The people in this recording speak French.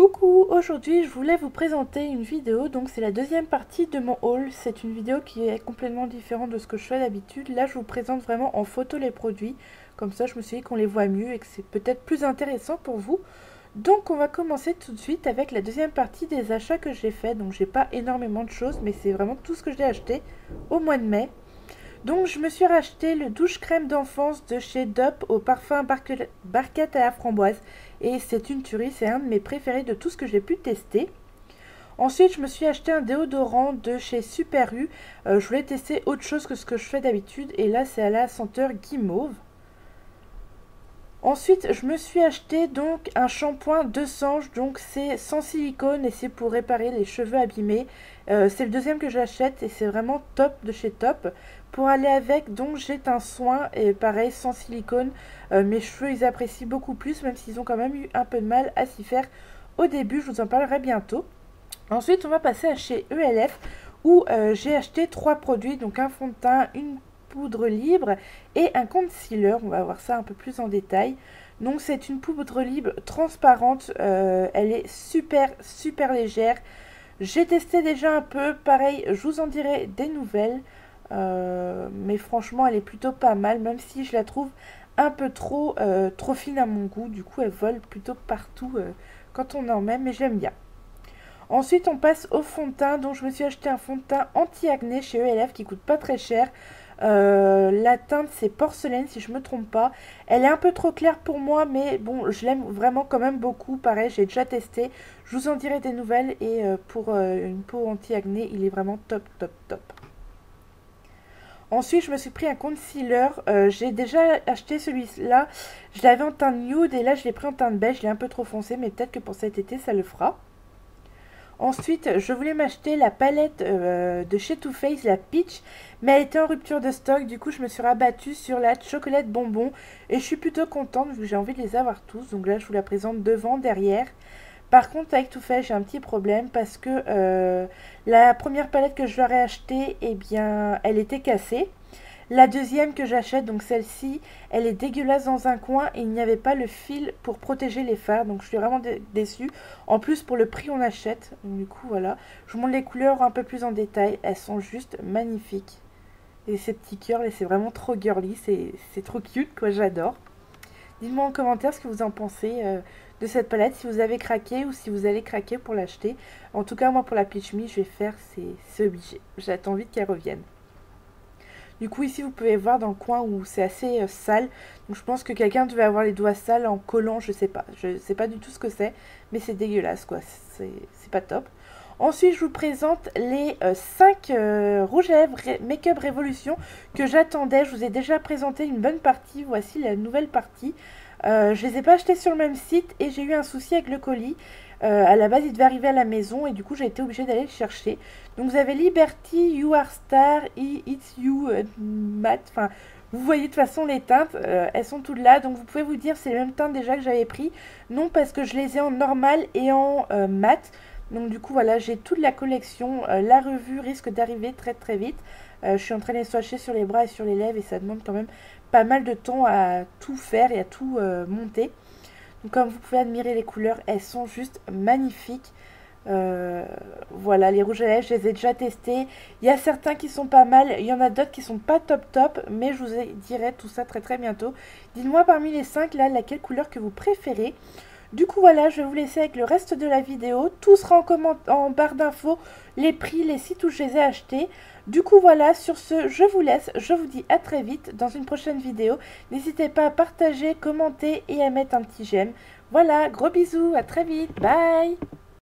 Coucou, aujourd'hui je voulais vous présenter une vidéo, donc c'est la deuxième partie de mon haul. C'est une vidéo qui est complètement différente de ce que je fais d'habitude. Là je vous présente vraiment en photo les produits, comme ça je me suis dit qu'on les voit mieux et que c'est peut-être plus intéressant pour vous. Donc on va commencer tout de suite avec la deuxième partie des achats que j'ai fait. Donc j'ai pas énormément de choses, mais c'est vraiment tout ce que j'ai acheté au mois de mai. Donc je me suis racheté le douche crème d'enfance de chez Dove au parfum barquette à la framboise. Et c'est une tuerie, c'est un de mes préférés de tout ce que j'ai pu tester. Ensuite je me suis acheté un déodorant de chez Super U. Je voulais tester autre chose que ce que je fais d'habitude. Et là c'est à la senteur guimauve. Ensuite, je me suis acheté donc un shampoing de Sange, donc c'est sans silicone et c'est pour réparer les cheveux abîmés. C'est le deuxième que j'achète et c'est vraiment top de chez Top. Pour aller avec, donc j'ai un soin et pareil sans silicone. Mes cheveux ils apprécient beaucoup plus, même s'ils ont quand même eu un peu de mal à s'y faire au début. Je vous en parlerai bientôt. Ensuite, on va passer à chez ELF où j'ai acheté 3 produits, donc un fond de teint, une poudre libre et un concealer. On va voir ça un peu plus en détail. Donc c'est une poudre libre transparente, elle est super légère. J'ai testé déjà un peu, pareil je vous en dirai des nouvelles, mais franchement elle est plutôt pas mal, même si je la trouve un peu trop fine à mon goût. Du coup elle vole plutôt partout quand on en met, mais j'aime bien. Ensuite on passe au fond de teint, donc je me suis acheté un fond de teint anti-acné chez ELF qui coûte pas très cher. La teinte c'est porcelaine si je me trompe pas. Elle est un peu trop claire pour moi, mais bon je l'aime vraiment quand même beaucoup. Pareil j'ai déjà testé, je vous en dirai des nouvelles. Et pour une peau anti-acné il est vraiment top. Ensuite je me suis pris un concealer, j'ai déjà acheté celui-là, je l'avais en teinte nude et là je l'ai pris en teinte beige. Il est un peu trop foncé mais peut-être que pour cet été ça le fera. Ensuite, je voulais m'acheter la palette de chez Too Faced, la Peach, mais elle était en rupture de stock. Du coup, je me suis rabattue sur la chocolate bonbon et je suis plutôt contente vu que j'ai envie de les avoir tous. Donc là, je vous la présente devant, derrière. Par contre, avec Too Faced, j'ai un petit problème parce que la première palette que je leur ai achetée, eh bien, elle était cassée. La deuxième que j'achète, donc celle-ci, elle est dégueulasse dans un coin et il n'y avait pas le fil pour protéger les fards. Donc je suis vraiment déçue. En plus, pour le prix, on achète. Donc, du coup, voilà. Je vous montre les couleurs un peu plus en détail. Elles sont juste magnifiques. Et ces petits cœurs, c'est vraiment trop girly. C'est trop cute, quoi. J'adore. Dites-moi en commentaire ce que vous en pensez de cette palette. Si vous avez craqué ou si vous allez craquer pour l'acheter. En tout cas, moi, pour la Peach Me, je vais faire, c'est obligé. J'attends vite qu'elle revienne. Du coup ici vous pouvez voir dans le coin où c'est assez sale. Donc je pense que quelqu'un devait avoir les doigts sales en collant, je sais pas. Je sais pas du tout ce que c'est, mais c'est dégueulasse quoi. C'est pas top. Ensuite je vous présente les 5 rouges à lèvres Make-up Révolution que j'attendais. Je vous ai déjà présenté une bonne partie. Voici la nouvelle partie. Je les ai pas achetés sur le même site et j'ai eu un souci avec le colis. À la base il devait arriver à la maison et du coup j'ai été obligée d'aller le chercher. Donc vous avez Liberty, You Are Star, It's You, Matte, enfin vous voyez de toute façon les teintes, elles sont toutes là. Donc vous pouvez vous dire c'est les mêmes teintes déjà que j'avais pris. Non, parce que je les ai en normal et en mat. Donc du coup voilà, j'ai toute la collection. La revue risque d'arriver très vite. Je suis en train de les swatcher sur les bras et sur les lèvres et ça demande quand même pas mal de temps à tout faire et à tout monter. Donc comme vous pouvez admirer les couleurs, elles sont juste magnifiques. Voilà, les rouges à lèvres, je les ai déjà testés. Il y a certains qui sont pas mal, il y en a d'autres qui sont pas top, mais je vous dirai tout ça très bientôt. Dites-moi parmi les 5 là, laquelle couleur que vous préférez. Du coup voilà, je vais vous laisser avec le reste de la vidéo. Tout sera en barre d'infos, les prix, les sites où je les ai achetés. Du coup voilà, sur ce, je vous laisse. Je vous dis à très vite dans une prochaine vidéo. N'hésitez pas à partager, commenter et à mettre un petit j'aime. Voilà, gros bisous, à très vite, bye!